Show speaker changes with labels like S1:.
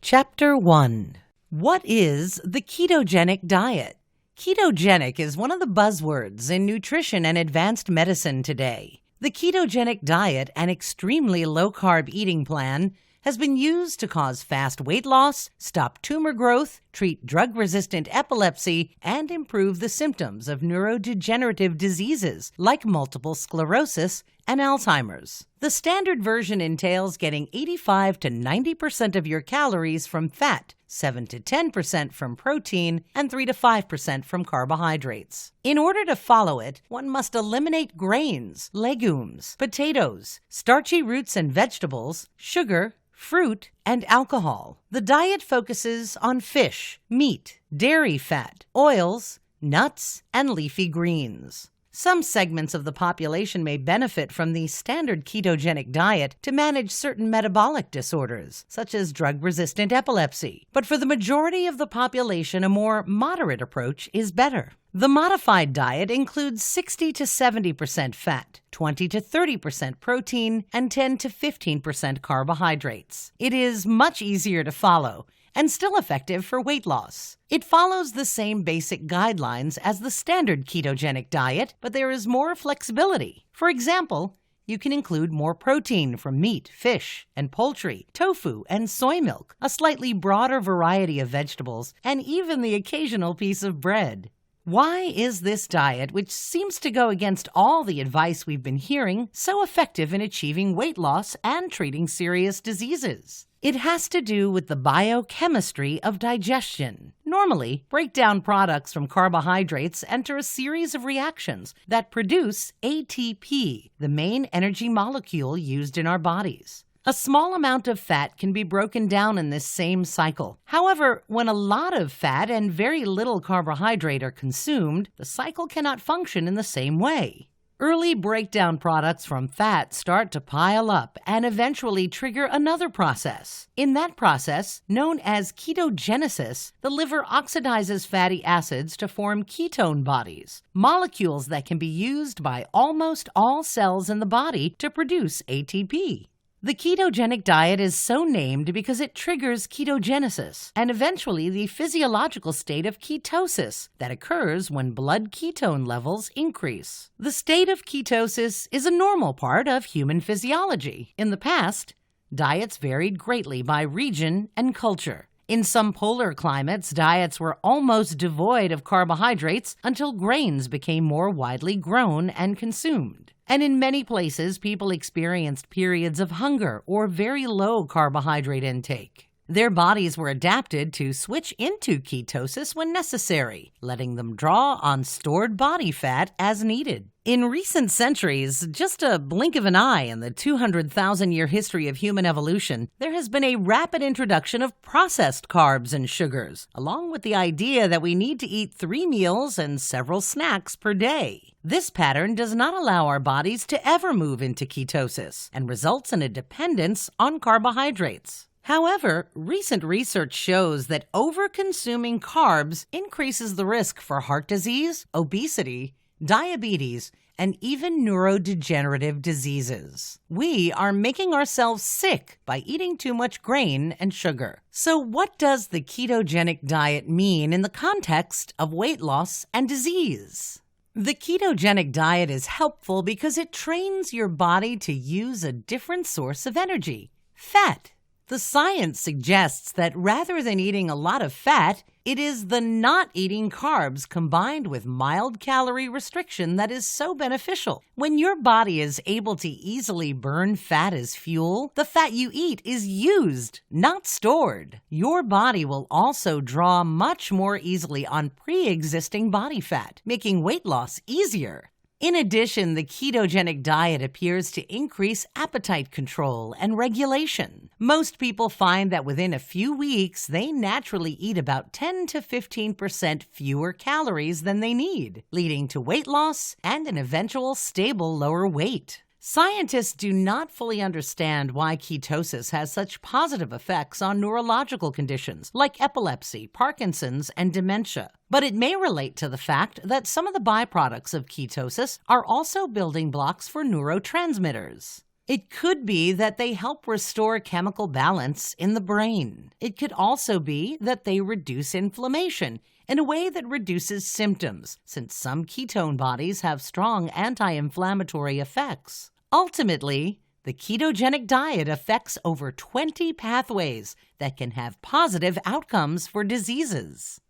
S1: Chapter 1. What is the ketogenic diet? Ketogenic is one of the buzzwords in nutrition and advanced medicine today. The ketogenic diet, an extremely low-carb eating plan, has been used to cause fast weight loss, stop tumor growth, treat drug-resistant epilepsy, and improve the symptoms of neurodegenerative diseases like multiple sclerosis and Alzheimer's. The standard version entails getting 85 to 90% of your calories from fat, 7 to 10% from protein, and 3 to 5% from carbohydrates. In order to follow it, one must eliminate grains, legumes, potatoes, starchy roots and vegetables, sugar, fruit, and alcohol. The diet focuses on fish, meat, dairy fat, oils, nuts, and leafy greens. Some segments of the population may benefit from the standard ketogenic diet to manage certain metabolic disorders, such as drug-resistant epilepsy. But for the majority of the population, a more moderate approach is better. The modified diet includes 60 to 70% fat, 20 to 30% protein, and 10 to 15% carbohydrates. It is much easier to follow and still effective for weight loss. It follows the same basic guidelines as the standard ketogenic diet, but there is more flexibility. For example, you can include more protein from meat, fish, and poultry, tofu, and soy milk, a slightly broader variety of vegetables, and even the occasional piece of bread. Why is this diet, which seems to go against all the advice we've been hearing, so effective in achieving weight loss and treating serious diseases? It has to do with the biochemistry of digestion. Normally, breakdown products from carbohydrates enter a series of reactions that produce ATP, the main energy molecule used in our bodies. A small amount of fat can be broken down in this same cycle. However, when a lot of fat and very little carbohydrate are consumed, the cycle cannot function in the same way. Early breakdown products from fat start to pile up and eventually trigger another process. In that process, known as ketogenesis, the liver oxidizes fatty acids to form ketone bodies, molecules that can be used by almost all cells in the body to produce ATP. The ketogenic diet is so named because it triggers ketogenesis and eventually the physiological state of ketosis that occurs when blood ketone levels increase. The state of ketosis is a normal part of human physiology. In the past, diets varied greatly by region and culture. In some polar climates, diets were almost devoid of carbohydrates until grains became more widely grown and consumed. And in many places, people experienced periods of hunger or very low carbohydrate intake. Their bodies were adapted to switch into ketosis when necessary, letting them draw on stored body fat as needed. In recent centuries, just a blink of an eye in the 200,000-year history of human evolution, there has been a rapid introduction of processed carbs and sugars, along with the idea that we need to eat 3 meals and several snacks per day. This pattern does not allow our bodies to ever move into ketosis and results in a dependence on carbohydrates. However, recent research shows that over-consuming carbs increases the risk for heart disease, obesity, diabetes, and even neurodegenerative diseases. We are making ourselves sick by eating too much grain and sugar. So what does the ketogenic diet mean in the context of weight loss and disease? The ketogenic diet is helpful because it trains your body to use a different source of energy, fat. The science suggests that rather than eating a lot of fat, it is the not eating carbs combined with mild calorie restriction that is so beneficial. When your body is able to easily burn fat as fuel, the fat you eat is used, not stored. Your body will also draw much more easily on pre-existing body fat, making weight loss easier. In addition, the ketogenic diet appears to increase appetite control and regulation. Most people find that within a few weeks, they naturally eat about 10 to 15% fewer calories than they need, leading to weight loss and an eventual stable lower weight. Scientists do not fully understand why ketosis has such positive effects on neurological conditions like epilepsy, Parkinson's, and dementia. But it may relate to the fact that some of the byproducts of ketosis are also building blocks for neurotransmitters. It could be that they help restore chemical balance in the brain. It could also be that they reduce inflammation in a way that reduces symptoms, since some ketone bodies have strong anti-inflammatory effects. Ultimately, the ketogenic diet affects over 20 pathways that can have positive outcomes for diseases.